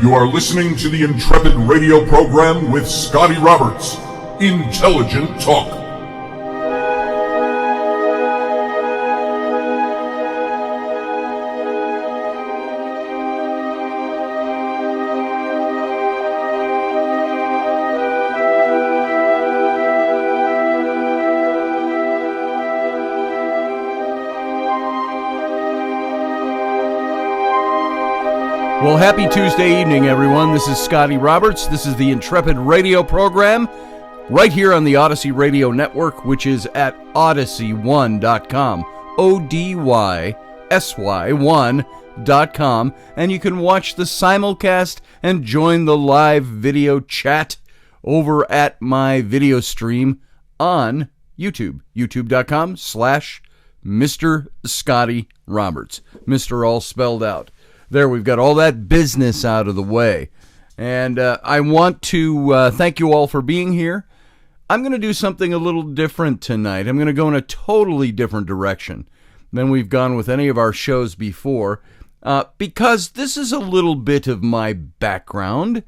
You are listening to the Intrepid radio program with Scotty Roberts. Intelligent Talk. Well, happy Tuesday evening, everyone. This is Scotty Roberts. This is the Intrepid radio program right here on the Odyssey Radio Network, which is at odyssey1.com, ODYSY1.com, and you can watch the simulcast and join the live video chat over at my video stream on YouTube, youtube.com/Mr. Scotty Roberts. Mr. all spelled out. There, we've got all that business out of the way. And I want to thank you all for being here. I'm going to do something a little different tonight. I'm going to go in a totally different direction than we've gone with any of our shows before, because this is a little bit of my background.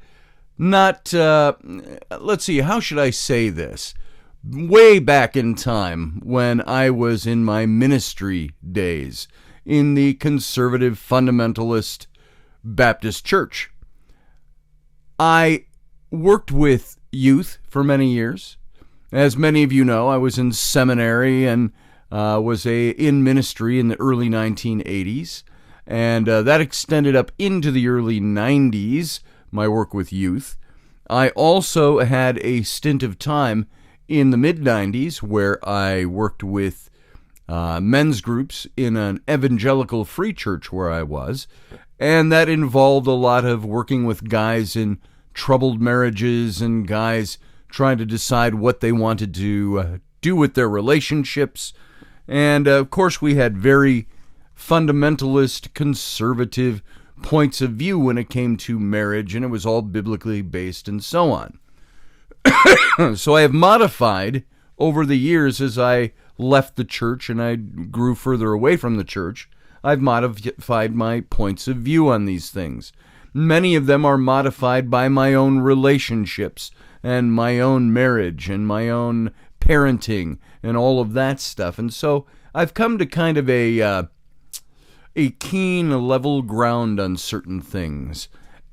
Not, let's see, how should I say this? Way back in time when I was in my ministry days in the conservative fundamentalist Baptist church. I worked with youth for many years. As many of you know, I was in seminary and was in ministry in the early 1980s, and that extended up into the early 90s, my work with youth. I also had a stint of time in the mid-90s where I worked with men's groups in an evangelical free church where I was, and that involved a lot of working with guys in troubled marriages and guys trying to decide what they wanted to do with their relationships. And of course we had very fundamentalist, conservative points of view when it came to marriage, and it was all biblically based and so on. So I have modified over the years as I left the church and I grew further away from the church. I've modified my points of view on these things. Many of them are modified by my own relationships and my own marriage and my own parenting and all of that stuff. And so I've come to kind of a keen level ground on certain things.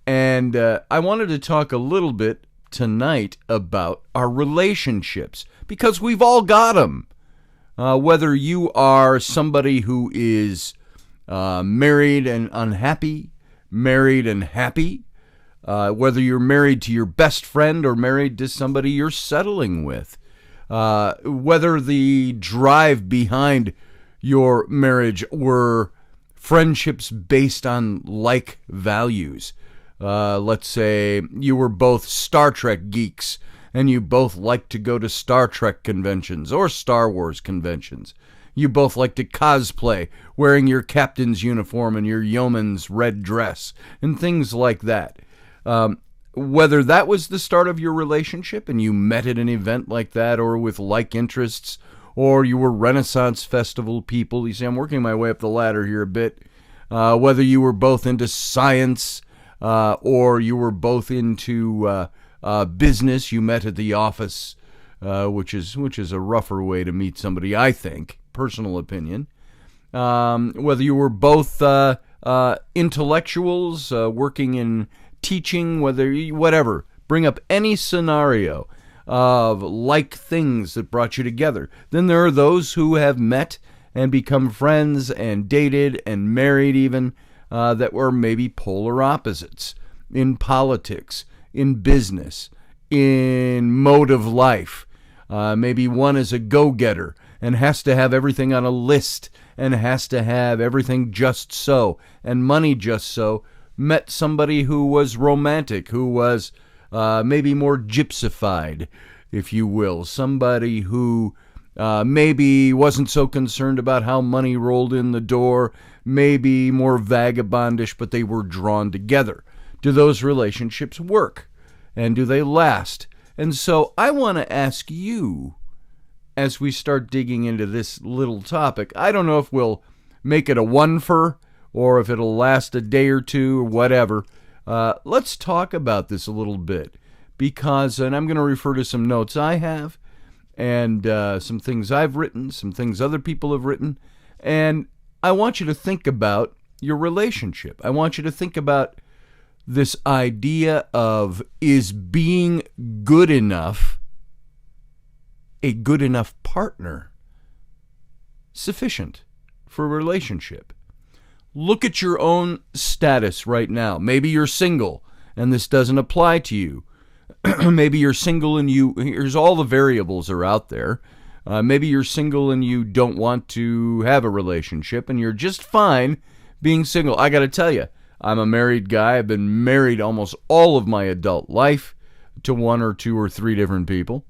And I wanted to talk a little bit tonight about our relationships, because we've all got them. Whether you are somebody who is married and unhappy, married and happy, whether you're married to your best friend or married to somebody you're settling with, whether the drive behind your marriage were friendships based on like values. Let's say you were both Star Trek geeks and you both like to go to Star Trek conventions or Star Wars conventions. You both like to cosplay, wearing your captain's uniform and your yeoman's red dress, and things like that. Whether that was the start of your relationship and you met at an event like that, or with like interests, or you were Renaissance Festival people. You see, I'm working my way up the ladder here a bit. Whether you were both into science, or you were both into business, you met at the office, which is a rougher way to meet somebody, I think, personal opinion. Whether you were both intellectuals working in teaching, whatever, bring up any scenario of like things that brought you together. Then there are those who have met and become friends and dated and married even, that were maybe polar opposites in politics, in business, in mode of life. Maybe one is a go-getter and has to have everything on a list and has to have everything just so and money just so. Met somebody who was romantic, who was maybe more gypsified, if you will. Somebody who maybe wasn't so concerned about how money rolled in the door, maybe more vagabondish, but they were drawn together. Do those relationships work? And do they last? And so I want to ask you, as we start digging into this little topic, I don't know if we'll make it a one-fer or if it'll last a day or two or whatever, Let's talk about this a little bit because, and I'm going to refer to some notes I have and some things I've written, some things other people have written, and I want you to think about your relationship. I want you to think about this idea of, is being good enough, a good enough partner, sufficient for a relationship? Look at your own status right now. Maybe you're single and this doesn't apply to you. Maybe you're single and here's all the variables are out there. Maybe you're single and you don't want to have a relationship and you're just fine being single. I got to tell you, I'm a married guy. I've been married almost all of my adult life to one or two or three different people.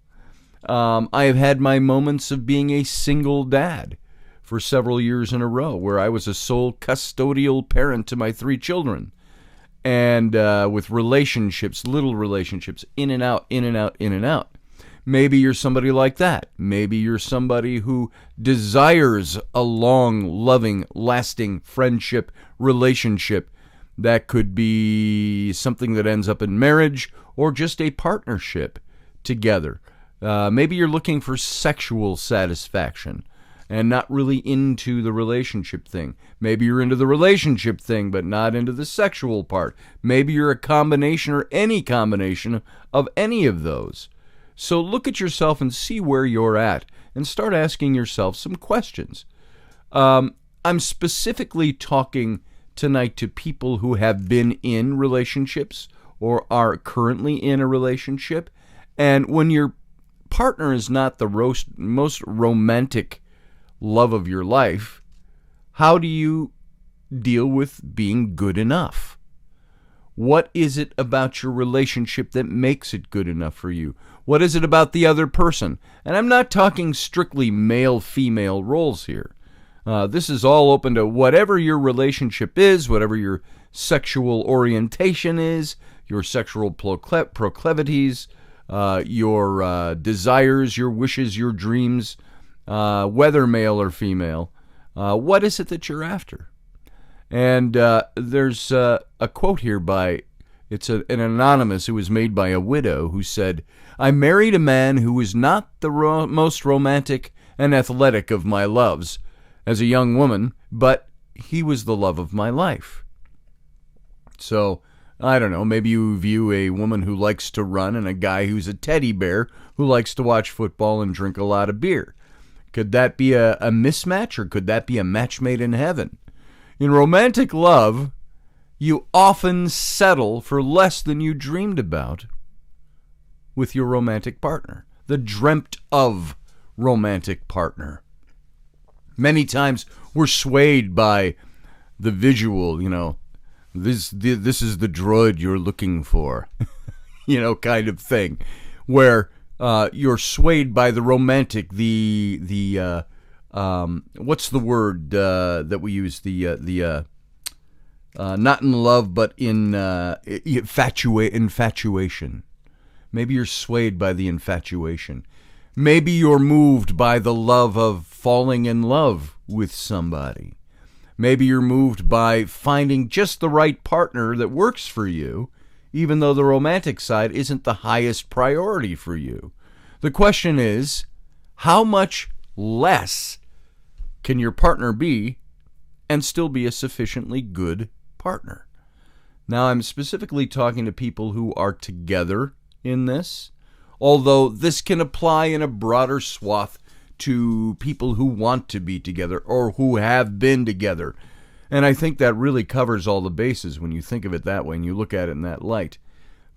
I have had my moments of being a single dad for several years in a row, where I was a sole custodial parent to my 3 children, and with relationships, little relationships, in and out, in and out, in and out. Maybe you're somebody like that. Maybe you're somebody who desires a long, loving, lasting friendship, relationship that could be something that ends up in marriage or just a partnership together. Maybe you're looking for sexual satisfaction and not really into the relationship thing. Maybe you're into the relationship thing, but not into the sexual part. Maybe you're a combination or any combination of any of those. So look at yourself and see where you're at and start asking yourself some questions. I'm specifically talking tonight to people who have been in relationships or are currently in a relationship. And when your partner is not the most romantic love of your life, how do you deal with being good enough? What is it about your relationship that makes it good enough for you? What is it about the other person? And I'm not talking strictly male-female roles here. This is all open to whatever your relationship is, whatever your sexual orientation is, your sexual proclivities, your desires, your wishes, your dreams, whether male or female. What is it that you're after? And there's a quote here by, it's an anonymous, who was made by a widow, who said, "I married a man who was not the most romantic and athletic of my loves as a young woman, but he was the love of my life." So, I don't know, maybe you view a woman who likes to run and a guy who's a teddy bear who likes to watch football and drink a lot of beer. Could that be a mismatch, or could that be a match made in heaven? In romantic love, you often settle for less than you dreamed about with your romantic partner, the dreamt of romantic partner. Many times we're swayed by the visual, this is the droid you're looking for, kind of thing, where you're swayed by the romantic, the what's the word that we use, not in love, but in infatuation. Maybe you're swayed by the infatuation. Maybe you're moved by the love of falling in love with somebody. Maybe you're moved by finding just the right partner that works for you, even though the romantic side isn't the highest priority for you. The question is, how much less can your partner be and still be a sufficiently good partner? Now, I'm specifically talking to people who are together in this, although this can apply in a broader swath to people who want to be together or who have been together. And I think that really covers all the bases when you think of it that way and you look at it in that light.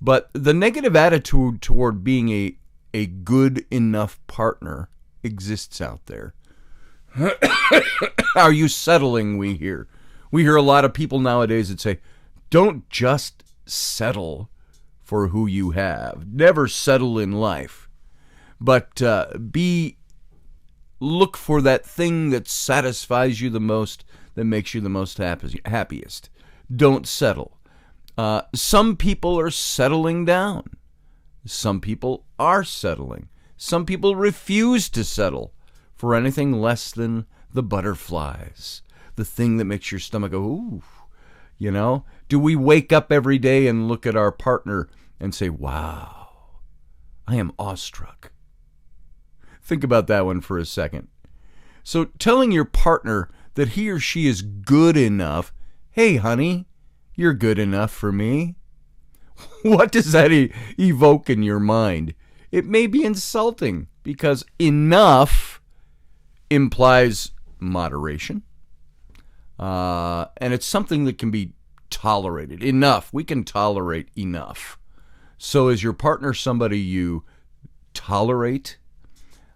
But the negative attitude toward being a good enough partner exists out there. Are you settling, we hear? We hear a lot of people nowadays that say, don't just settle for who you have. Never settle in life. But look for that thing that satisfies you the most, that makes you the most happiest. Don't settle. Some people are settling down. Some people are settling. Some people refuse to settle for anything less than the butterflies, the thing that makes your stomach go, ooh. You know, do we wake up every day and look at our partner and say, wow, I am awestruck? Think about that one for a second. So telling your partner that he or she is good enough, hey, honey, you're good enough for me. What does that evoke in your mind? It may be insulting because enough implies moderation. And it's something that can be tolerated. Enough. We can tolerate enough. So is your partner somebody you tolerate?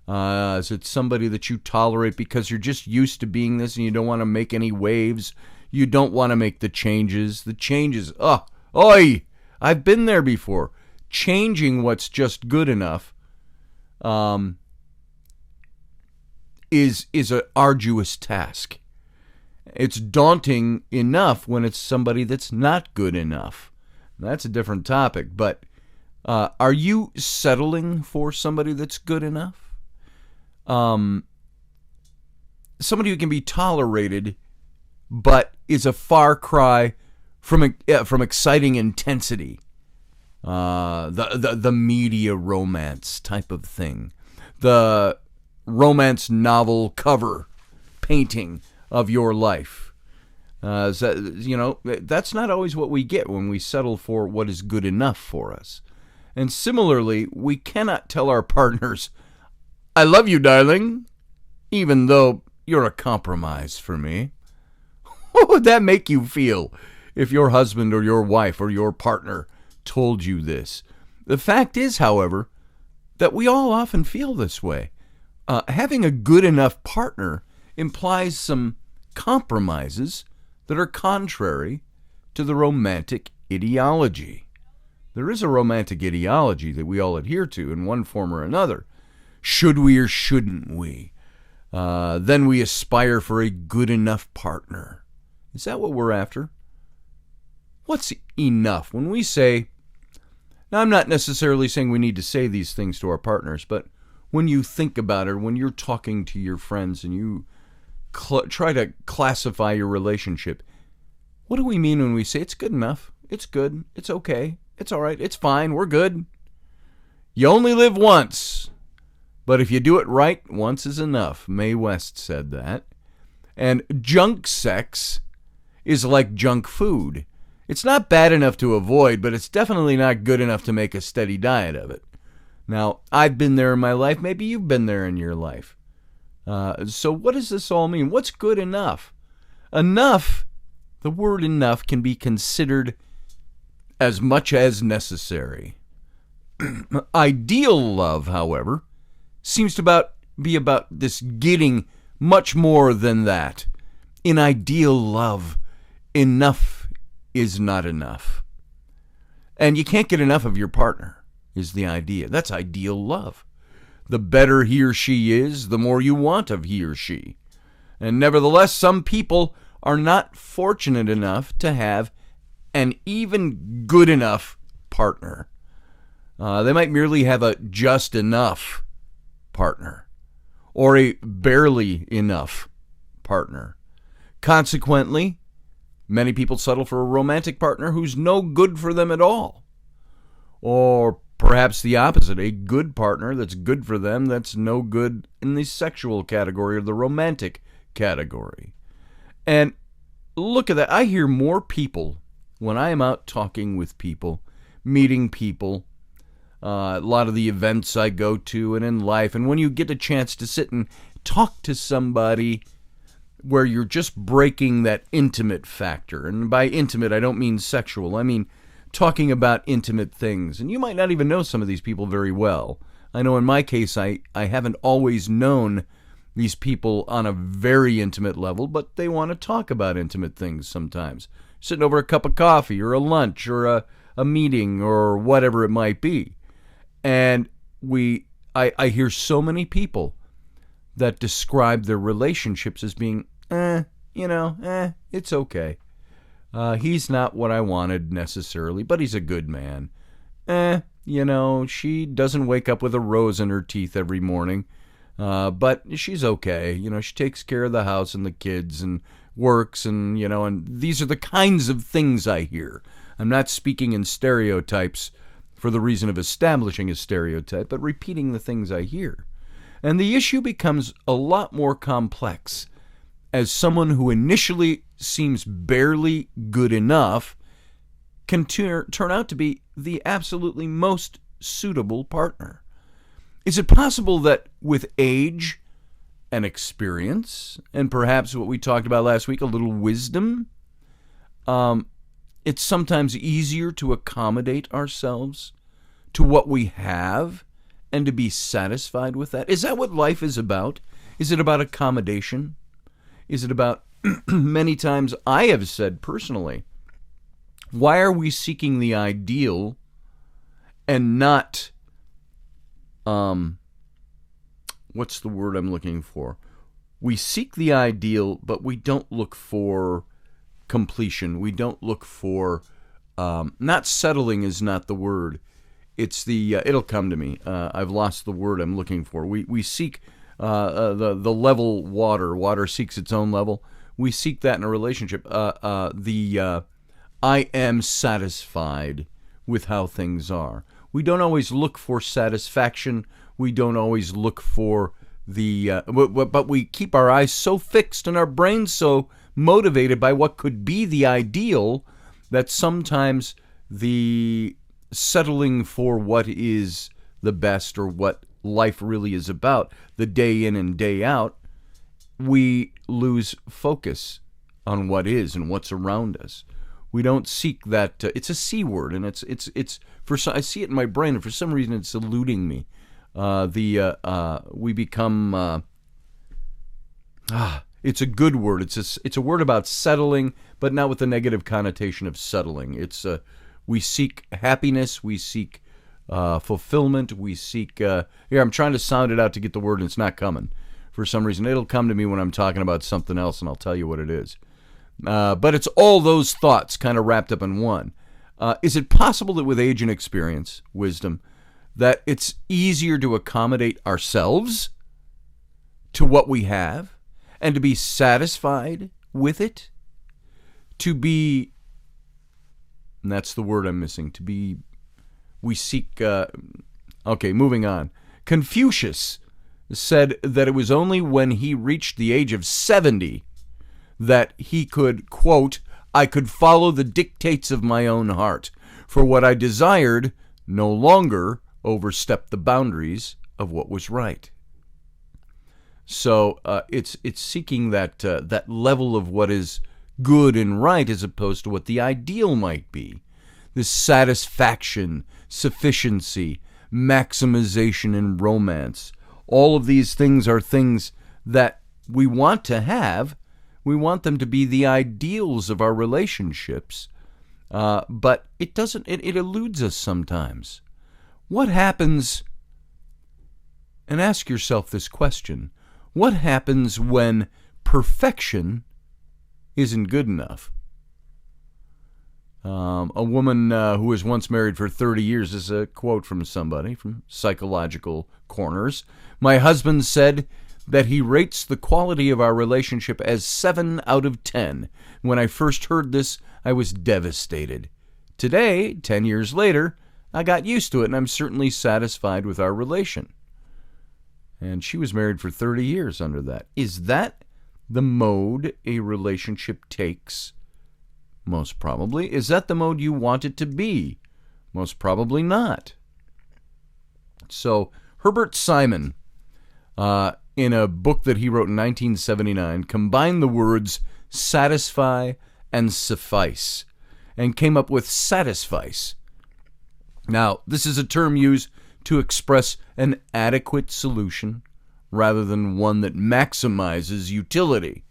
Is it somebody that you tolerate because you're just used to being this and you don't want to make any waves? You don't want to make the changes. The changes, I've been there before. Changing what's just good enough is an arduous task. It's daunting enough when it's somebody that's not good enough. That's a different topic, but are you settling for somebody that's good enough? Somebody who can be tolerated, but is a far cry from exciting intensity. The media romance type of thing. The romance novel cover painting of your life. That's not always what we get when we settle for what is good enough for us. And similarly, we cannot tell our partners, I love you, darling, even though you're a compromise for me. What would that make you feel if your husband or your wife or your partner told you this? The fact is, however, that we all often feel this way. Having a good enough partner implies some compromises that are contrary to the romantic ideology. There is a romantic ideology that we all adhere to in one form or another. Should we or shouldn't we? Then we aspire for a good enough partner. Is that what we're after? What's enough? When we say, now I'm not necessarily saying we need to say these things to our partners, but when you think about it, when you're talking to your friends and you try to classify your relationship, what do we mean when we say it's good enough? It's good. It's okay. It's all right. It's fine. We're good. You only live once, but if you do it right, once is enough. Mae West said that. And junk sex is like junk food. It's not bad enough to avoid, but it's definitely not good enough to make a steady diet of it. Now, I've been there in my life. Maybe you've been there in your life. So what does this all mean? What's good enough? Enough, the word enough can be considered as much as necessary. Ideal love, however, seems to be about this getting much more than that. In ideal love, enough is not enough. And you can't get enough of your partner, is the idea. That's ideal love. The better he or she is, the more you want of he or she. And nevertheless, some people are not fortunate enough to have an even good enough partner. They might merely have a just enough partner or a barely enough partner. Consequently, many people settle for a romantic partner who's no good for them at all. Or perhaps the opposite, a good partner that's good for them that's no good in the sexual category or the romantic category. And look at that. I hear more people when I am out talking with people, meeting people, a lot of the events I go to and in life, and when you get a chance to sit and talk to somebody where you're just breaking that intimate factor. And by intimate, I don't mean sexual. I mean talking about intimate things. And you might not even know some of these people very well. I know in my case, I haven't always known these people on a very intimate level, but they want to talk about intimate things sometimes. Sitting over a cup of coffee or a lunch or a meeting or whatever it might be. And I hear so many people that describe their relationships as being, it's okay. He's not what I wanted necessarily, but he's a good man. She doesn't wake up with a rose in her teeth every morning, but she's okay. She takes care of the house and the kids and works, and and these are the kinds of things I hear. I'm not speaking in stereotypes for the reason of establishing a stereotype, but repeating the things I hear. And the issue becomes a lot more complex as someone who initially seems barely good enough can turn out to be the absolutely most suitable partner. Is it possible that with age and experience, and perhaps what we talked about last week, a little wisdom, it's sometimes easier to accommodate ourselves to what we have and to be satisfied with that? Is that what life is about? Is it about accommodation? Is it about, many times I have said personally, why are we seeking the ideal and not, what's the word I'm looking for? We seek the ideal, but we don't look for completion. We don't look for, not settling is not the word. It's the, it'll come to me. I've lost the word I'm looking for. We seek the level water. Water seeks its own level. We seek that in a relationship. I am satisfied with how things are. We don't always look for satisfaction. We don't always look for but we keep our eyes so fixed and our brains so motivated by what could be the ideal that sometimes the settling for what is the best or what life really is about, the day in and day out, we lose focus on what is and what's around us. We don't seek that. It's a C word, and it's for some, I see it in my brain, and for some reason it's eluding me. We become. It's a good word. It's a word about settling, but not with the negative connotation of settling. It's we seek happiness. We seek fulfillment. We seek. Here, I'm trying to sound it out to get the word, and it's not coming. For some reason, it'll come to me when I'm talking about something else, and I'll tell you what it is. But it's all those thoughts kind of wrapped up in one. Is it possible that with age and experience, wisdom, that it's easier to accommodate ourselves to what we have and to be satisfied with it? To be, and that's the word I'm missing, to be, we seek, okay, moving on. Confucius said that it was only when he reached the age of 70 that he could, quote, I could follow the dictates of my own heart, for what I desired no longer overstepped the boundaries of what was right. So it's seeking that level of what is good and right as opposed to what the ideal might be. This satisfaction, sufficiency, maximization in romance. All of these things are things that we want to have. We want them to be the ideals of our relationships, but it doesn't. It eludes us sometimes. What happens? And ask yourself this question: what happens when perfection isn't good enough? A woman who was once married for 30 years, is a quote from somebody from Psychological Corners. My husband said that he rates the quality of our relationship as 7 out of 10. When I first heard this, I was devastated. Today, 10 years later, I got used to it, and I'm certainly satisfied with our relation. And she was married for 30 years under that. Is that the mode a relationship takes? Most probably. Is that the mode you want it to be? Most probably not. So, Herbert Simon, in a book that he wrote in 1979, combined the words satisfy and suffice and came up with satisfice. Now, this is a term used to express an adequate solution rather than one that maximizes utility.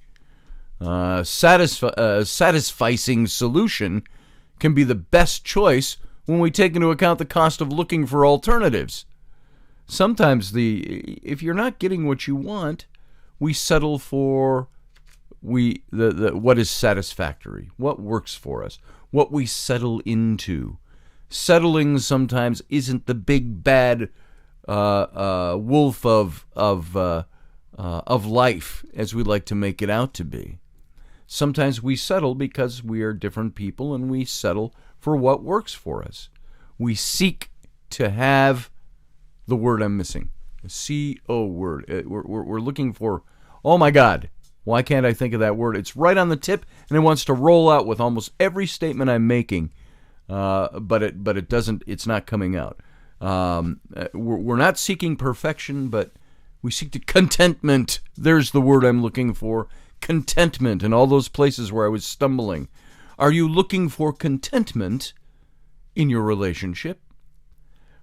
Satisficing solution can be the best choice when we take into account the cost of looking for alternatives. Sometimes if you're not getting what you want, we settle for what is satisfactory, what works for us, what we settle into. Settling sometimes isn't the big bad wolf of life as we like to make it out to be. Sometimes we settle because we are different people and we settle for what works for us. We seek to have the word I'm missing, a C-O word. We're looking for, oh my God, why can't I think of that word? It's right on the tip and it wants to roll out with almost every statement I'm making, but it doesn't, it's not coming out. We're not seeking perfection, but we seek to contentment. There's the word I'm looking for. Contentment in all those places where I was stumbling. Are you looking for contentment in your relationship?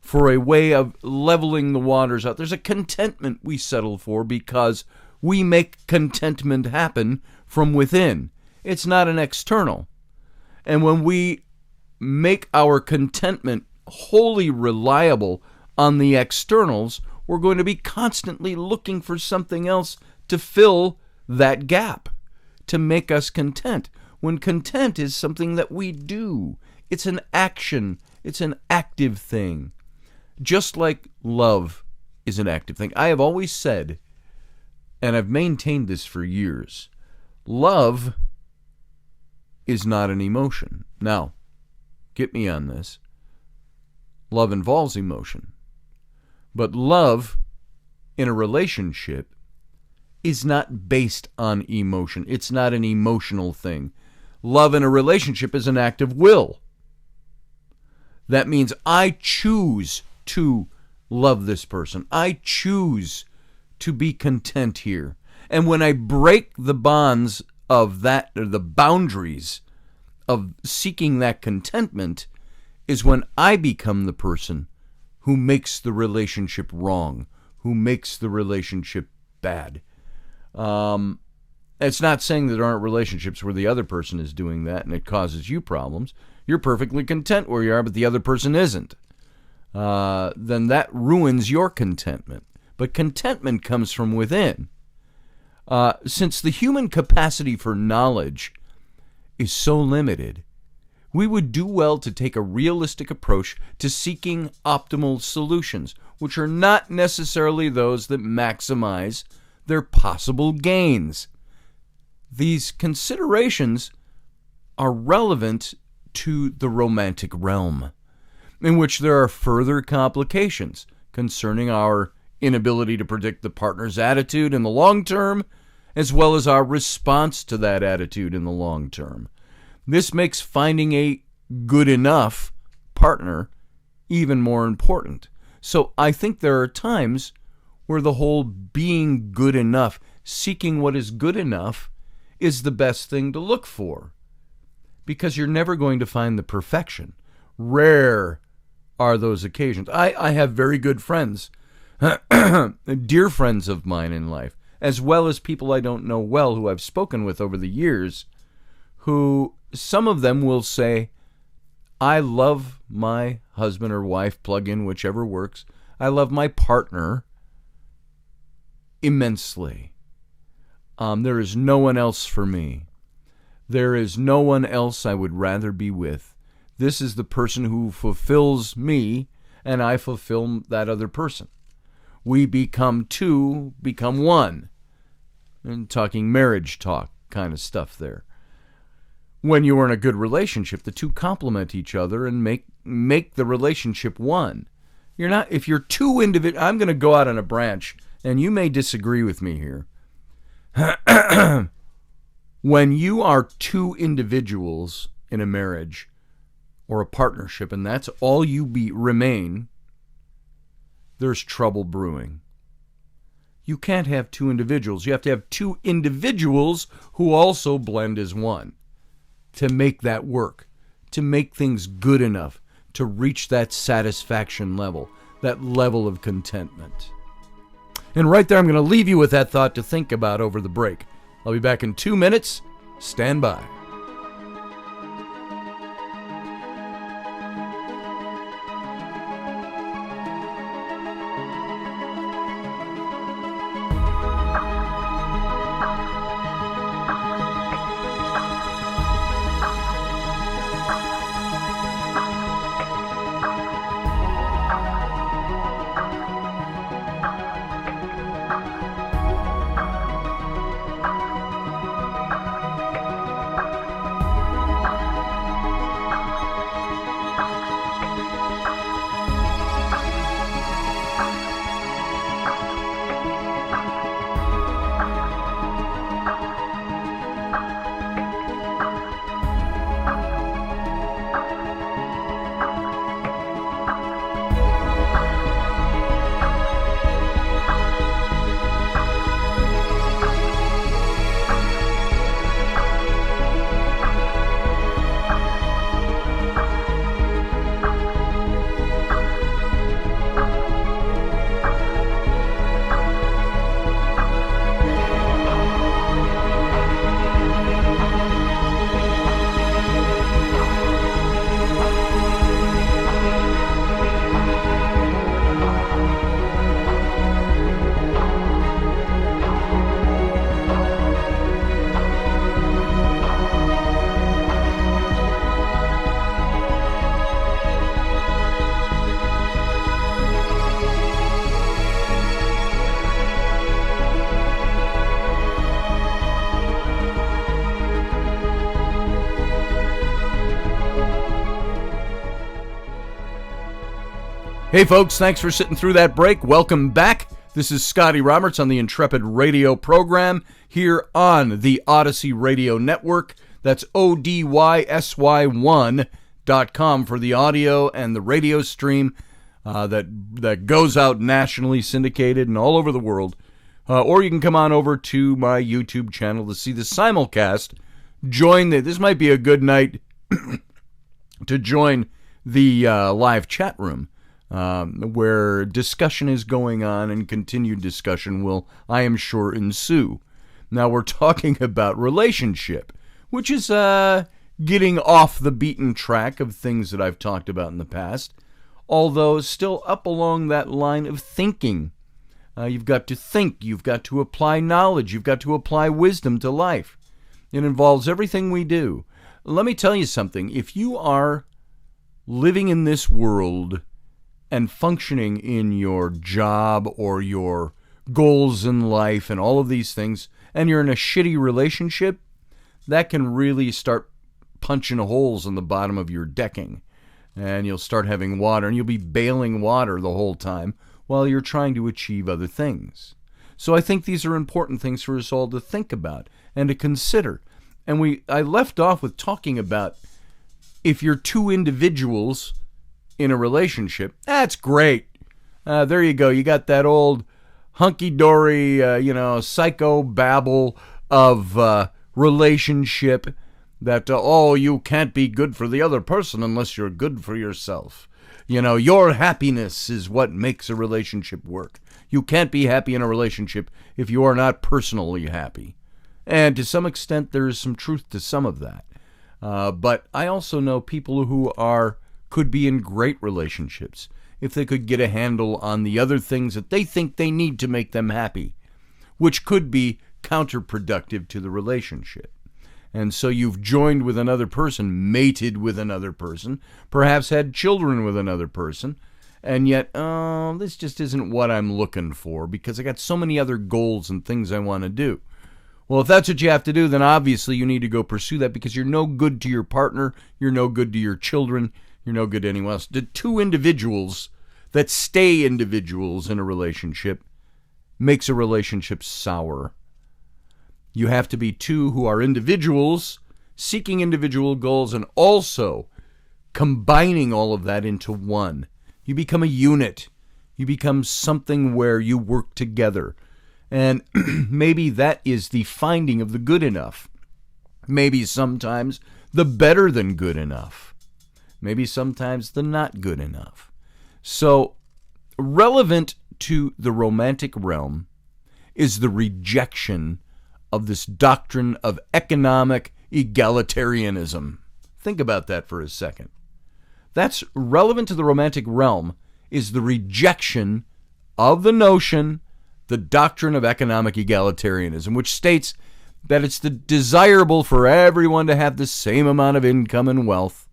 For a way of leveling the waters out. There's a contentment we settle for because we make contentment happen from within. It's not an external. And when we make our contentment wholly reliable on the externals, we're going to be constantly looking for something else to fill that gap, to make us content. When content is something that we do, it's an action, it's an active thing. Just like love is an active thing. I have always said, and I've maintained this for years, love is not an emotion. Now, get me on this. Love involves emotion. But love in a relationship is not based on emotion. It's not an emotional thing. Love in a relationship is an act of will. That means I choose to love this person. I choose to be content here. And when I break the bonds of that, or the boundaries of seeking that contentment, is when I become the person who makes the relationship wrong, who makes the relationship bad. It's not saying that there aren't relationships where the other person is doing that and it causes you problems. You're perfectly content where you are, but the other person isn't. Then that ruins your contentment. But contentment comes from within. Since the human capacity for knowledge is so limited, we would do well to take a realistic approach to seeking optimal solutions, which are not necessarily those that maximize their possible gains. These considerations are relevant to the romantic realm, in which there are further complications concerning our inability to predict the partner's attitude in the long term, as well as our response to that attitude in the long term. This makes finding a good enough partner even more important. So I think there are times where the whole being good enough, seeking what is good enough, is the best thing to look for. Because you're never going to find the perfection. Rare are those occasions. I have very good friends, dear friends of mine in life, as well as people I don't know well who I've spoken with over the years, who some of them will say, I love my husband or wife, plug in whichever works. I love my partner immensely. There is no one else for me. There is no one else I would rather be with. This is the person who fulfills me, and I fulfill that other person. We become two, become one. And talking marriage talk kind of stuff there. When you are in a good relationship, the two complement each other and make the relationship one. You're not, if you're two individuals, I'm going to go out on a branch, and you may disagree with me here. When you are two individuals in a marriage or a partnership, and that's all you remain, there's trouble brewing. You can't have two individuals. You have to have two individuals who also blend as one to make that work, to make things good enough, to reach that satisfaction level, that level of contentment. And right there, I'm going to leave you with that thought to think about over the break. I'll be back in 2 minutes. Stand by. Hey folks, thanks for sitting through that break. Welcome back. This is Scotty Roberts on the Intrepid radio program here on the Odyssey Radio Network. That's ODYSY1.com for the audio and the radio stream that goes out nationally syndicated and all over the world. Or you can come on over to my YouTube channel to see the simulcast. This might be a good night to join the live chat room. Where discussion is going on and continued discussion will, I am sure, ensue. Now we're talking about relationship, which is getting off the beaten track of things that I've talked about in the past, although still up along that line of thinking. You've got to think, you've got to apply knowledge, you've got to apply wisdom to life. It involves everything we do. Let me tell you something. If you are living in this world and functioning in your job or your goals in life and all of these things, and you're in a shitty relationship, that can really start punching holes in the bottom of your decking. And you'll start having water, and you'll be bailing water the whole time while you're trying to achieve other things. So I think these are important things for us all to think about and to consider. And I left off with talking about if you're two individuals in a relationship, that's great. There you go. You got that old hunky-dory, psycho babble of relationship that, you can't be good for the other person unless you're good for yourself. Your happiness is what makes a relationship work. You can't be happy in a relationship if you are not personally happy. And to some extent, there is some truth to some of that. But I also know people who could be in great relationships if they could get a handle on the other things that they think they need to make them happy, which could be counterproductive to the relationship. And so you've joined with another person, mated with another person, perhaps had children with another person, and yet, this just isn't what I'm looking for because I got so many other goals and things I want to do. Well, if that's what you have to do, then obviously you need to go pursue that because you're no good to your partner, you're no good to your children, you're no good to anyone else. The two individuals that stay individuals in a relationship makes a relationship sour. You have to be two who are individuals, seeking individual goals, and also combining all of that into one. You become a unit. You become something where you work together. And maybe that is the finding of the good enough. Maybe sometimes the better than good enough. Maybe sometimes the not good enough. So, relevant to the romantic realm is the rejection of this doctrine of economic egalitarianism. Think about that for a second. That's relevant to the romantic realm is the rejection of the notion, the doctrine of economic egalitarianism, which states that it's desirable for everyone to have the same amount of income and wealth,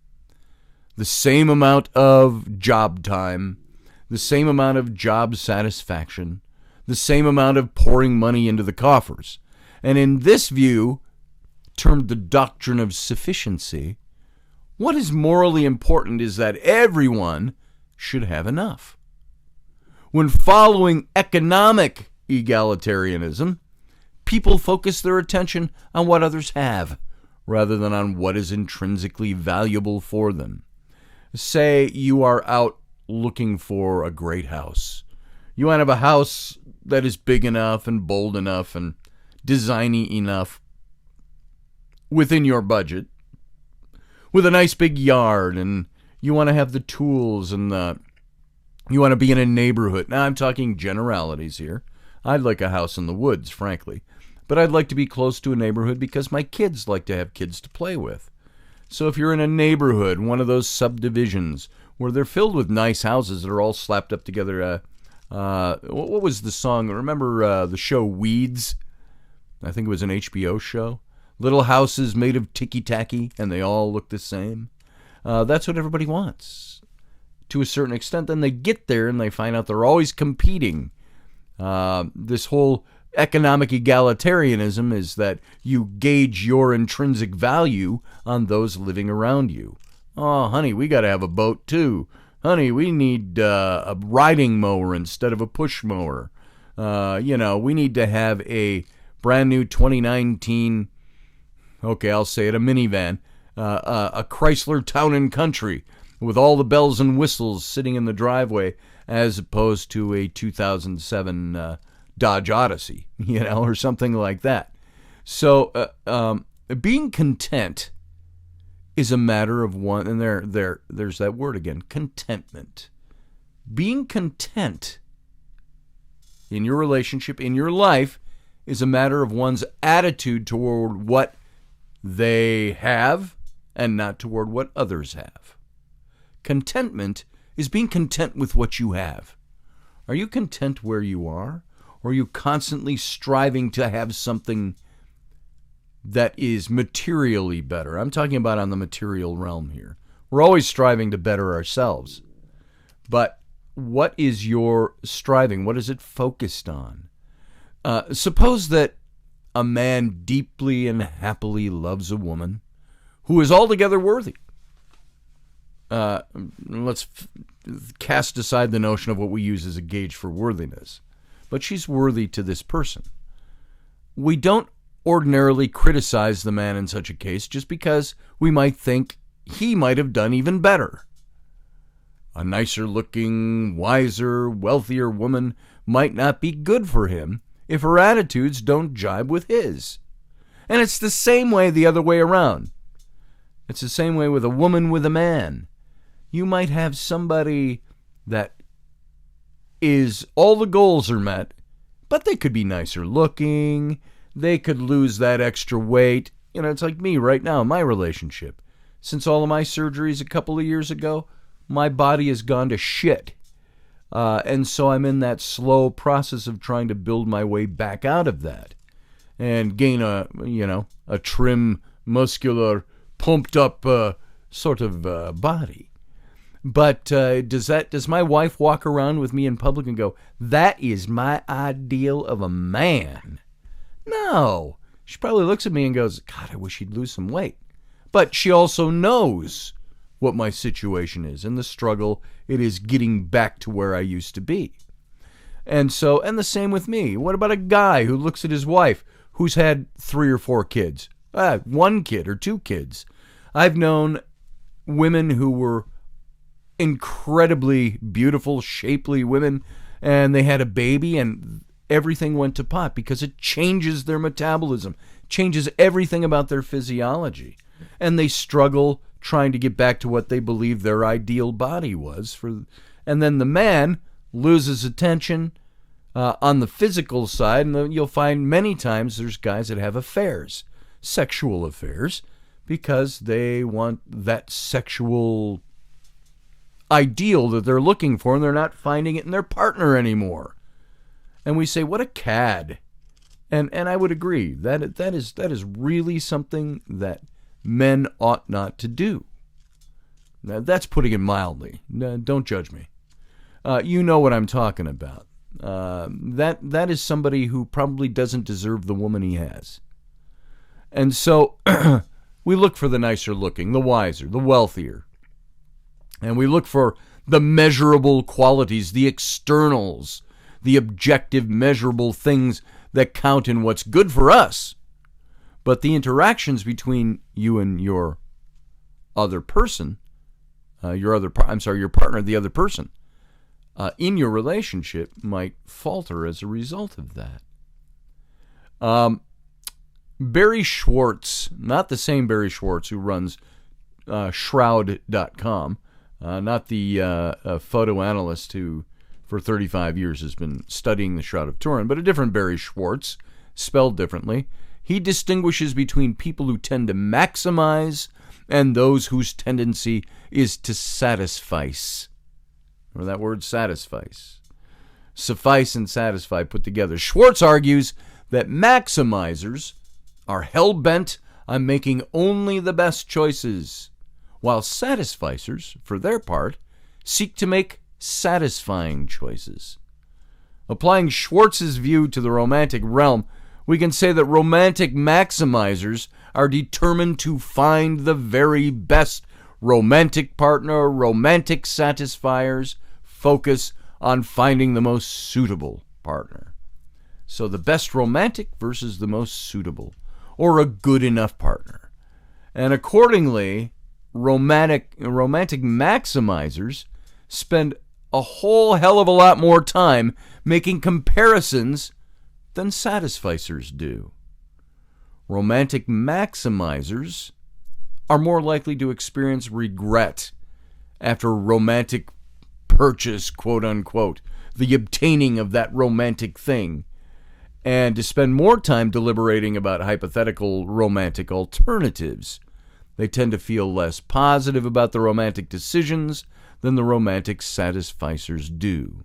the same amount of job time, the same amount of job satisfaction, the same amount of pouring money into the coffers. And in this view, termed the doctrine of sufficiency, what is morally important is that everyone should have enough. When following economic egalitarianism, people focus their attention on what others have rather than on what is intrinsically valuable for them. Say you are out looking for a great house. You want to have a house that is big enough and bold enough and designy enough within your budget, with a nice big yard, and you want to have the tools and you want to be in a neighborhood. Now, I'm talking generalities here. I'd like a house in the woods, frankly. But I'd like to be close to a neighborhood because my kids like to have kids to play with. So if you're in a neighborhood, one of those subdivisions where they're filled with nice houses that are all slapped up together, what was the song? Remember the show Weeds? I think it was an HBO show. Little houses made of ticky-tacky, and they all look the same. That's what everybody wants, to a certain extent. Then they get there, and they find out they're always competing. This whole economic egalitarianism is that you gauge your intrinsic value on those living around you. Oh, honey, we got to have a boat, too. honey, we need a riding mower instead of a push mower. We need to have a brand new 2019, okay, I'll say it, a minivan, a Chrysler Town & Country with all the bells and whistles sitting in the driveway, as opposed to a 2007 Dodge Odyssey, or something like that. So being content is a matter of one, and there's that word again, contentment. Being content in your relationship, in your life, is a matter of one's attitude toward what they have and not toward what others have. Contentment is being content with what you have. Are you content where you are? Or are you constantly striving to have something that is materially better? I'm talking about on the material realm here. We're always striving to better ourselves. But what is your striving? What is it focused on? Suppose that a man deeply and happily loves a woman who is altogether worthy. Let's cast aside the notion of what we use as a gauge for worthiness. But she's worthy to this person. We don't ordinarily criticize the man in such a case just because we might think he might have done even better. A nicer looking, wiser, wealthier woman might not be good for him if her attitudes don't jibe with his. And it's the same way the other way around. It's the same way with a woman with a man. You might have somebody that is all the goals are met, but they could be nicer looking, they could lose that extra weight. It's like me right now in my relationship. Since all of my surgeries a couple of years ago, my body has gone to shit. And so I'm in that slow process of trying to build my way back out of that and gain a trim, muscular, pumped up sort of body. But does my wife walk around with me in public and go, that is my ideal of a man? No. She probably looks at me and goes, God, I wish he'd lose some weight. But she also knows what my situation is and the struggle it is getting back to where I used to be. And the same with me. What about a guy who looks at his wife who's had 3 or 4 kids? 1 kid or 2 kids. I've known women who were incredibly beautiful, shapely women, and they had a baby and everything went to pot because it changes their metabolism, changes everything about their physiology. And they struggle trying to get back to what they believe their ideal body was. And then the man loses attention on the physical side, and you'll find many times there's guys that have affairs, sexual affairs, because they want that sexual ideal that they're looking for, and they're not finding it in their partner anymore. And we say, what a cad. And I would agree that is really something that men ought not to do. Now, that's putting it mildly. Don't judge me. You know what I'm talking about. That is somebody who probably doesn't deserve the woman he has. And so we look for the nicer looking, the wiser, the wealthier. And we look for the measurable qualities, the externals, the objective, measurable things that count in what's good for us. But the interactions between you and your other person, your partner, the other person, in your relationship might falter as a result of that. Barry Schwartz, not the same Barry Schwartz who runs Shroud.com, not the photo analyst who for 35 years has been studying the Shroud of Turin, but a different Barry Schwartz, spelled differently. He distinguishes between people who tend to maximize and those whose tendency is to satisfice. Or that word satisfice. Suffice and satisfy put together. Schwartz argues that maximizers are hell-bent on making only the best choices, while satisficers, for their part, seek to make satisfying choices. Applying Schwartz's view to the romantic realm, we can say that romantic maximizers are determined to find the very best romantic partner, romantic satisfiers focus on finding the most suitable partner. So the best romantic versus the most suitable, or a good enough partner. And accordingly, romantic maximizers spend a whole hell of a lot more time making comparisons than satisficers do. Romantic maximizers are more likely to experience regret after romantic purchase, quote unquote, the obtaining of that romantic thing, and to spend more time deliberating about hypothetical romantic alternatives. They tend to feel less positive about the romantic decisions than the romantic satisficers do.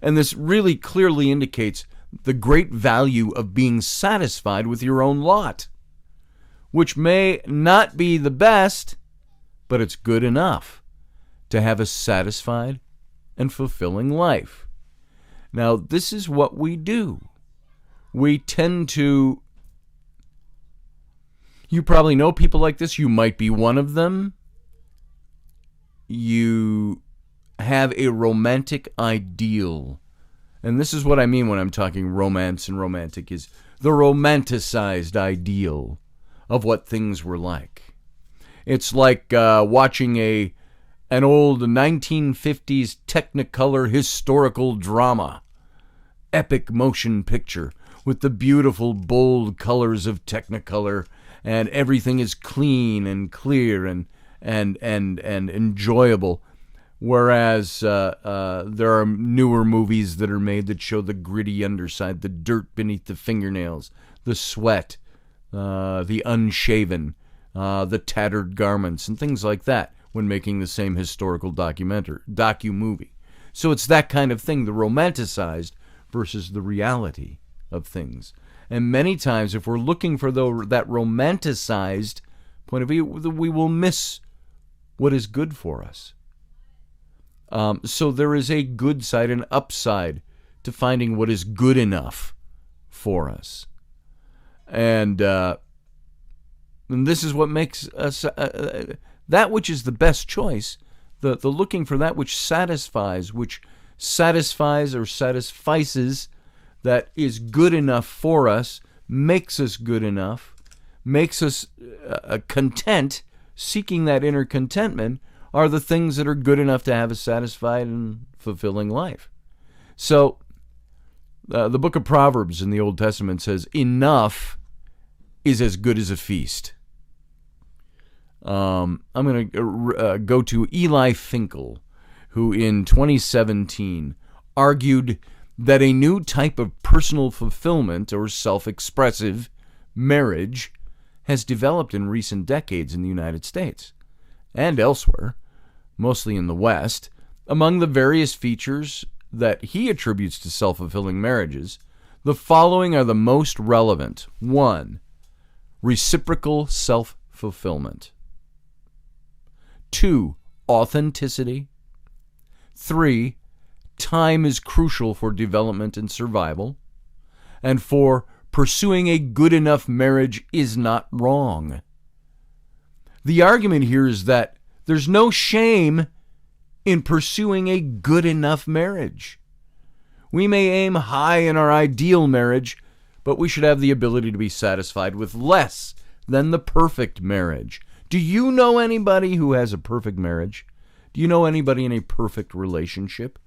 And this really clearly indicates the great value of being satisfied with your own lot, which may not be the best, but it's good enough to have a satisfied and fulfilling life. Now, this is what we do. We tend to... You probably know people like this. You might be one of them. You have a romantic ideal. And this is what I mean when I'm talking romance and romantic, is the romanticized ideal of what things were like. It's like watching an old 1950s Technicolor historical drama, epic motion picture with the beautiful, bold colors of Technicolor, and everything is clean and clear and enjoyable. Whereas there are newer movies that are made that show the gritty underside, the dirt beneath the fingernails, the sweat, the unshaven, the tattered garments, and things like that when making the same historical docu-movie. So it's that kind of thing, the romanticized versus the reality of things. And many times, if we're looking for that romanticized point of view, we will miss what is good for us. So there is a good side and upside to finding what is good enough for us. And this is what makes us that which is the best choice, the looking for that which satisfies or satisfices, that is good enough for us, makes us good enough, makes us content, seeking that inner contentment, are the things that are good enough to have a satisfied and fulfilling life. So, the book of Proverbs in the Old Testament says, enough is as good as a feast. I'm going to go to Eli Finkel, who in 2017 argued that a new type of personal fulfillment or self-expressive marriage has developed in recent decades in the United States and elsewhere, mostly in the West. Among the various features that he attributes to self-fulfilling marriages, the following are the most relevant. 1, reciprocal self-fulfillment. 2, authenticity. 3, time is crucial for development and survival. And 4, pursuing a good enough marriage is not wrong. The argument here is that there's no shame in pursuing a good enough marriage. We may aim high in our ideal marriage, but we should have the ability to be satisfied with less than the perfect marriage. Do you know anybody who has a perfect marriage? Do you know anybody in a perfect relationship?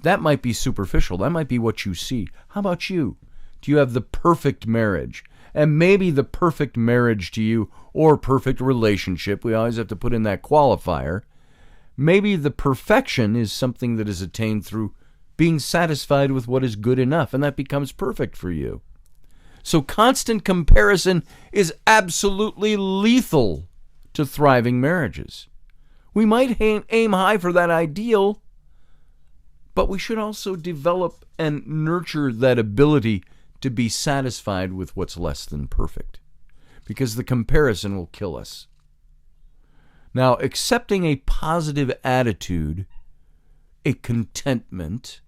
That might be superficial. That might be what you see. How about you? Do you have the perfect marriage? And maybe the perfect marriage to you, or perfect relationship, we always have to put in that qualifier. Maybe the perfection is something that is attained through being satisfied with what is good enough, and that becomes perfect for you. So constant comparison is absolutely lethal to thriving marriages. We might aim high for that ideal, but we should also develop and nurture that ability to be satisfied with what's less than perfect, because the comparison will kill us. Now, accepting a positive attitude, a contentment,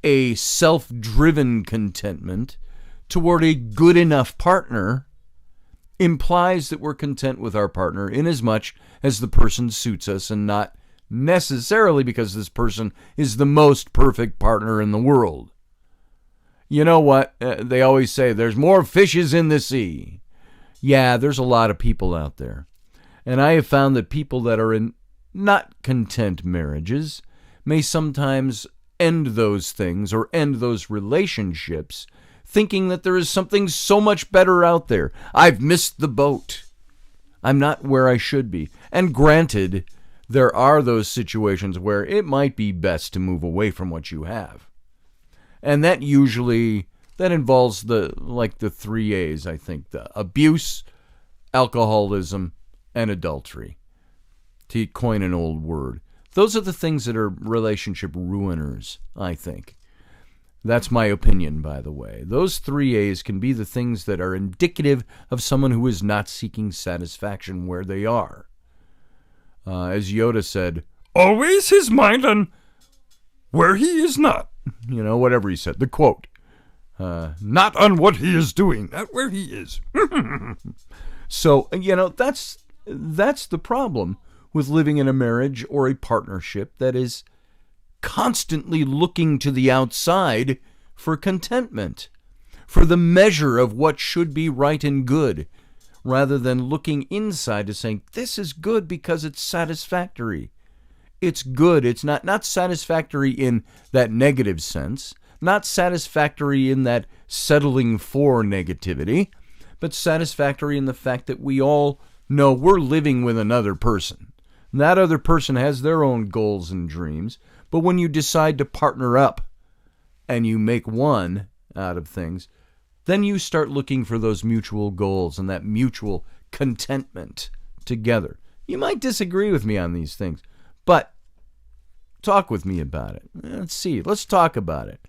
a self-driven contentment toward a good enough partner implies that we're content with our partner inasmuch as the person suits us and not necessarily because this person is the most perfect partner in the world. You know what? They always say there's more fishes in the sea. Yeah, there's a lot of people out there. And I have found that people that are in not content marriages may sometimes end those things or end those relationships thinking that there is something so much better out there. I've missed the boat. I'm not where I should be. And granted, there are those situations where it might be best to move away from what you have. And that involves the 3 A's, I think, the abuse, alcoholism, and adultery, to coin an old word. Those are the things that are relationship ruiners, I think. That's my opinion, by the way. Those 3 A's can be the things that are indicative of someone who is not seeking satisfaction where they are. As Yoda said, always his mind on where he is not. Whatever he said. The quote. Not on what he is doing, not where he is. So, that's the problem with living in a marriage or a partnership that is constantly looking to the outside for contentment, for the measure of what should be right and good, rather than looking inside to saying, this is good because it's satisfactory. It's good. It's not satisfactory in that negative sense, not satisfactory in that settling for negativity, but satisfactory in the fact that we all know we're living with another person. That other person has their own goals and dreams, but when you decide to partner up and you make one out of things, then you start looking for those mutual goals and that mutual contentment together. You might disagree with me on these things, but talk with me about it. Let's see. Let's talk about it.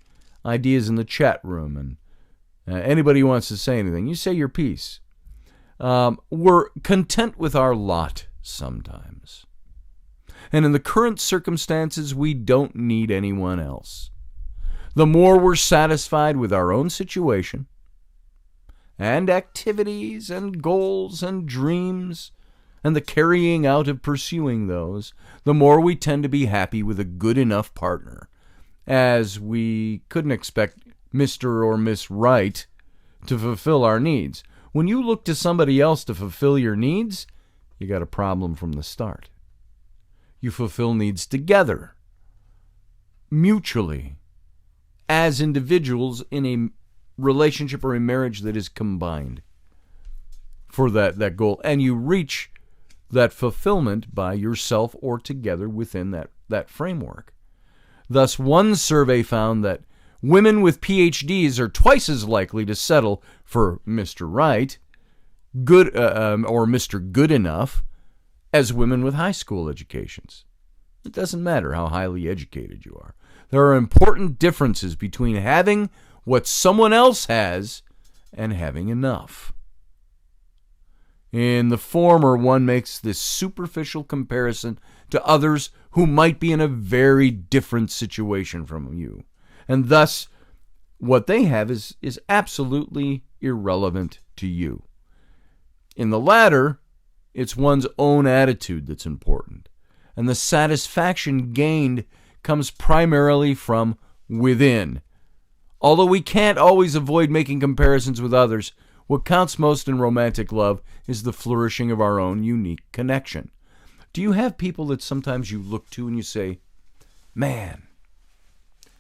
Ideas in the chat room, and anybody who wants to say anything, you say your piece. We're content with our lot sometimes. And in the current circumstances, we don't need anyone else. The more we're satisfied with our own situation and activities and goals and dreams and the carrying out of pursuing those, the more we tend to be happy with a good enough partner, as we couldn't expect Mr. or Miss Right to fulfill our needs. When you look to somebody else to fulfill your needs, you got a problem from the start. You fulfill needs together, mutually, as individuals in a relationship or a marriage that is combined for that goal. And you reach that fulfillment by yourself or together within that framework. Thus, one survey found that women with PhDs are twice as likely to settle for Mr. Right, good or Mr. Good Enough, as women with high school educations. It doesn't matter how highly educated you are. There are important differences between having what someone else has and having enough. In the former, one makes this superficial comparison to others who might be in a very different situation from you. And thus, what they have is absolutely irrelevant to you. In the latter, it's one's own attitude that's important. And the satisfaction gained comes primarily from within. Although we can't always avoid making comparisons with others, what counts most in romantic love is the flourishing of our own unique connection. Do you have people that sometimes you look to and you say, man,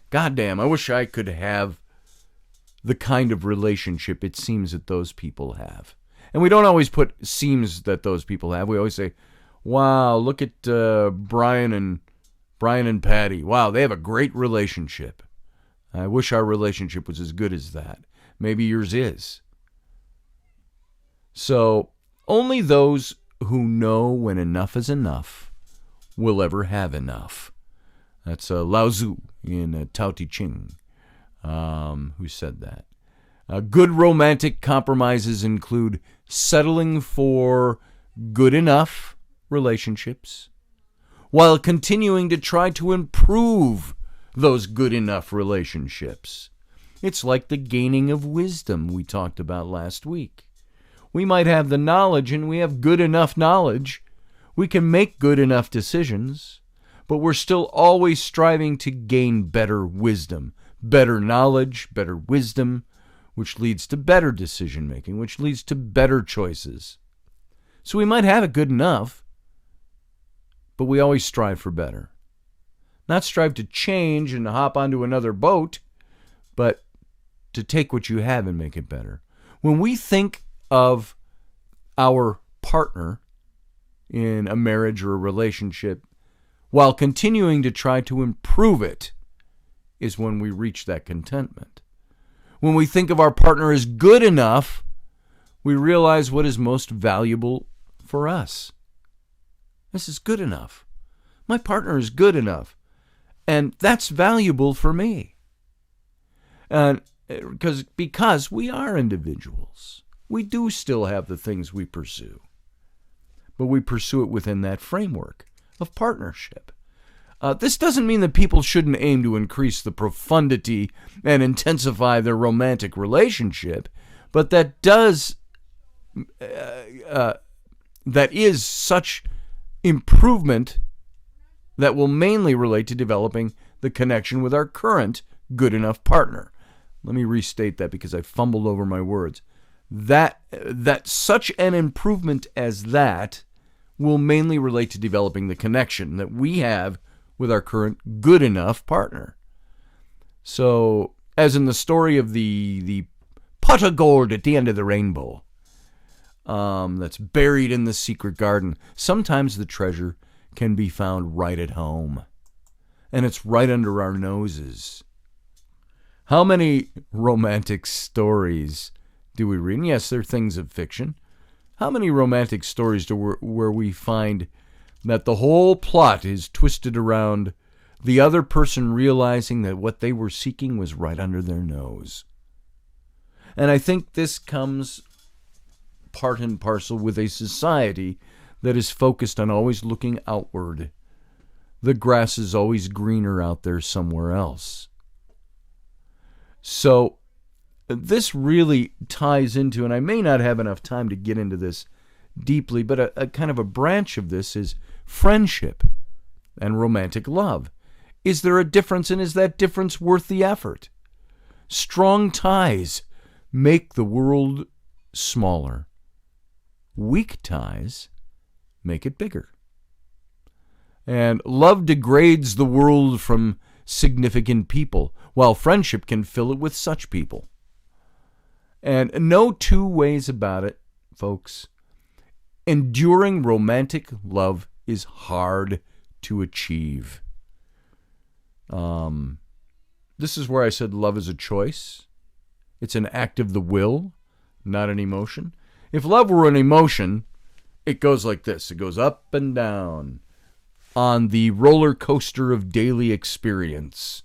goddamn, I wish I could have the kind of relationship it seems that those people have? And we don't always put seems that those people have. We always say, wow, look at Brian and Patty. Wow, they have a great relationship. I wish our relationship was as good as that. Maybe yours is. So only those who know when enough is enough will ever have enough. That's Lao Tzu in Tao Te Ching, who said that. Good romantic compromises include settling for good enough relationships while continuing to try to improve those good enough relationships. It's like the gaining of wisdom we talked about last week. We might have the knowledge, and we have good enough knowledge. We can make good enough decisions, but we're still always striving to gain better wisdom, better knowledge, better wisdom, which leads to better decision making, which leads to better choices. So we might have it good enough, but we always strive for better. Not strive to change and hop onto another boat, but to take what you have and make it better. When we think of our partner in a marriage or a relationship, while continuing to try to improve it, is when we reach that contentment. When we think of our partner as good enough, we realize what is most valuable for us. This is good enough. My partner is good enough. And that's valuable for me. And because we are individuals. We do still have the things we pursue. But we pursue it within that framework of partnership. This doesn't mean that people shouldn't aim to increase the profundity and intensify their romantic relationship, but that is such improvement that will mainly relate to developing the connection with our current good enough partner. Let me restate that because I fumbled over my words. That such an improvement as that will mainly relate to developing the connection that we have with our current good enough partner. So, as in the story of the pot of gold at the end of the rainbow, that's buried in the secret garden, sometimes the treasure can be found right at home. And it's right under our noses. How many romantic stories do we read? And yes, they're things of fiction. How many romantic stories where we find that the whole plot is twisted around the other person realizing that what they were seeking was right under their nose? And I think this comes part and parcel with a society that is focused on always looking outward. The grass is always greener out there somewhere else. So this really ties into, and I may not have enough time to get into this deeply, but a kind of a branch of this is friendship and romantic love. Is there a difference, and is that difference worth the effort? Strong ties make the world smaller. Weak ties make it bigger. And love degrades the world from significant people, while friendship can fill it with such people. And no two ways about it, folks. Enduring romantic love is hard to achieve. This is where I said love is a choice. It's an act of the will, not an emotion. If love were an emotion, it goes like this. It goes up and down on the roller coaster of daily experience.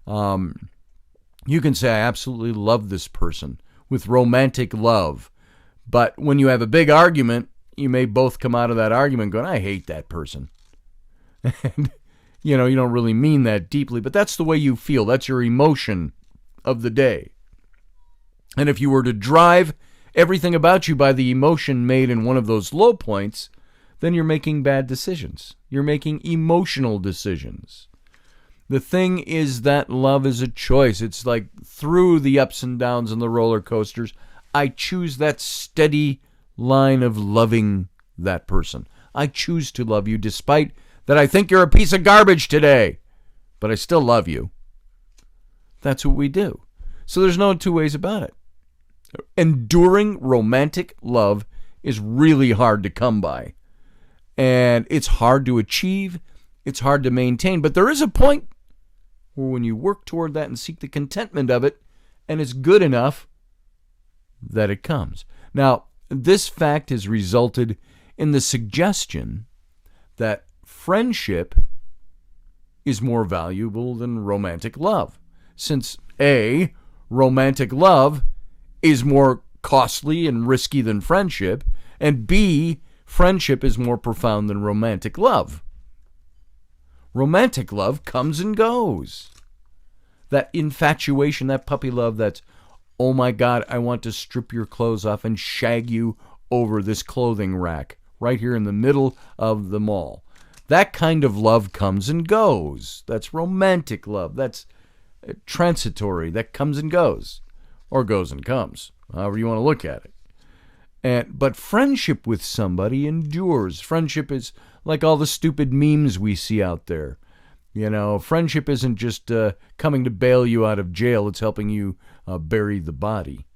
You can say, I absolutely love this person with romantic love. But when you have a big argument, you may both come out of that argument going, I hate that person. And, you don't really mean that deeply, but that's the way you feel. That's your emotion of the day. And if you were to drive everything about you by the emotion made in one of those low points, then you're making bad decisions. You're making emotional decisions. The thing is that love is a choice. It's like through the ups and downs and the roller coasters, I choose that steady line of loving that person. I choose to love you despite that I think you're a piece of garbage today, but I still love you. That's what we do. So there's no two ways about it. Enduring romantic love is really hard to come by. And it's hard to achieve. It's hard to maintain. But there is a point where when you work toward that and seek the contentment of it, and it's good enough, that it comes. Now, this fact has resulted in the suggestion that friendship is more valuable than romantic love. Since A, romantic love is more costly and risky than friendship, and B, friendship is more profound than romantic love. Romantic love comes and goes. That infatuation, that puppy love that's oh my God, I want to strip your clothes off and shag you over this clothing rack right here in the middle of the mall. That kind of love comes and goes. That's romantic love. That's transitory. That comes and goes, or goes and comes, however you want to look at it. But friendship with somebody endures. Friendship is like all the stupid memes we see out there. Friendship isn't just coming to bail you out of jail. It's helping you bury the body.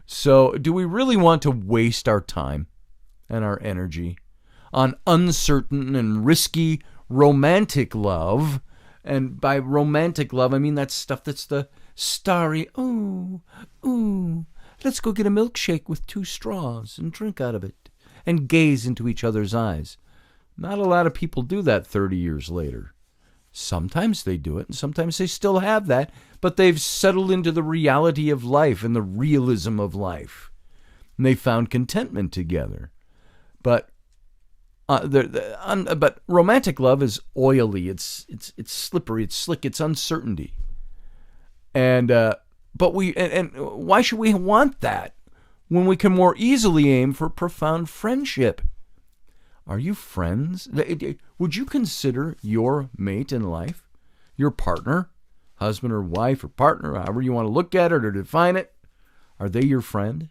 So do we really want to waste our time and our energy on uncertain and risky romantic love? And by romantic love, I mean that stuff that's the starry, let's go get a milkshake with 2 straws and drink out of it and gaze into each other's eyes. Not a lot of people do that 30 years later. Sometimes they do it, and sometimes they still have that, but they've settled into the reality of life and the realism of life. And they found contentment together. But romantic love is oily. It's slippery. It's slick. It's uncertainty. And why should we want that when we can more easily aim for profound friendship? Are you friends? Would you consider your mate in life, your partner, husband or wife or partner, however you want to look at it or define it, are they your friend?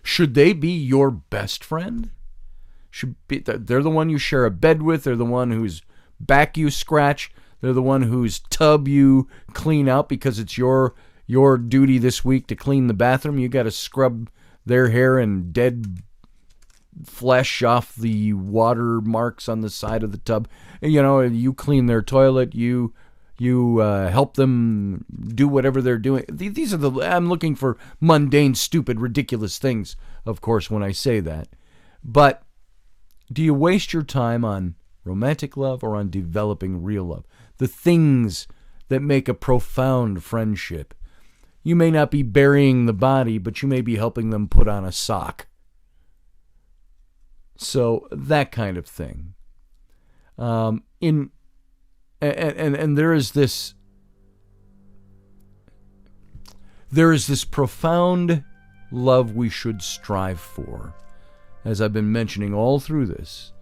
Should they be your best friend? They're the one you share a bed with. They're the one whose back you scratch. They're the one whose tub you clean out because it's your duty this week to clean the bathroom. You got to scrub their hair and dead flesh off the water marks on the side of the tub. You clean their toilet. You help them do whatever they're doing. These are I'm looking for mundane, stupid, ridiculous things, of course, when I say that. But do you waste your time on romantic love or on developing real love? The things that make a profound friendship. You may not be burying the body, but you may be helping them put on a sock. So that kind of thing. And there is this profound love we should strive for, as I've been mentioning all through this.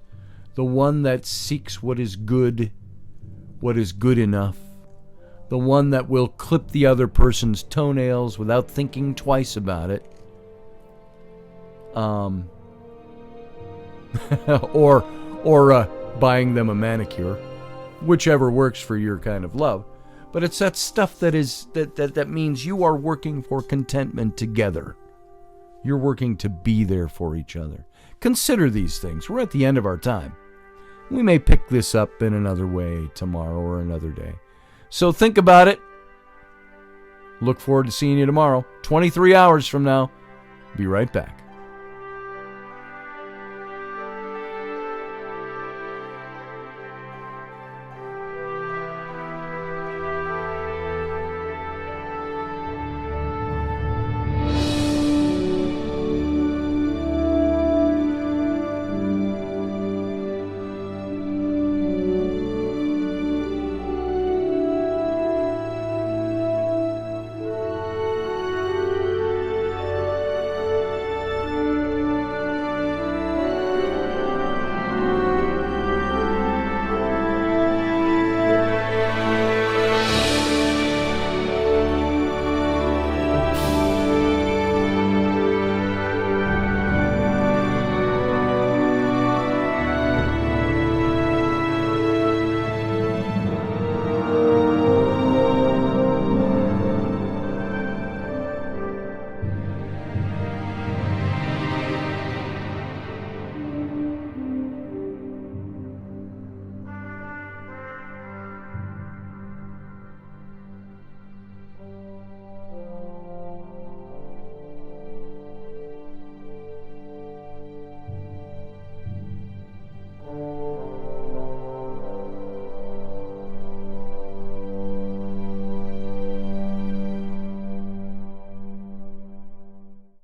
The one that seeks what is good enough. The one that will clip the other person's toenails without thinking twice about it. or buying them a manicure, whichever works for your kind of love. But it's that stuff that means you are working for contentment together. You're working to be there for each other. Consider these things. We're at the end of our time. We may pick this up in another way tomorrow or another day. So think about it. Look forward to seeing you tomorrow, 23 hours from now. Be right back.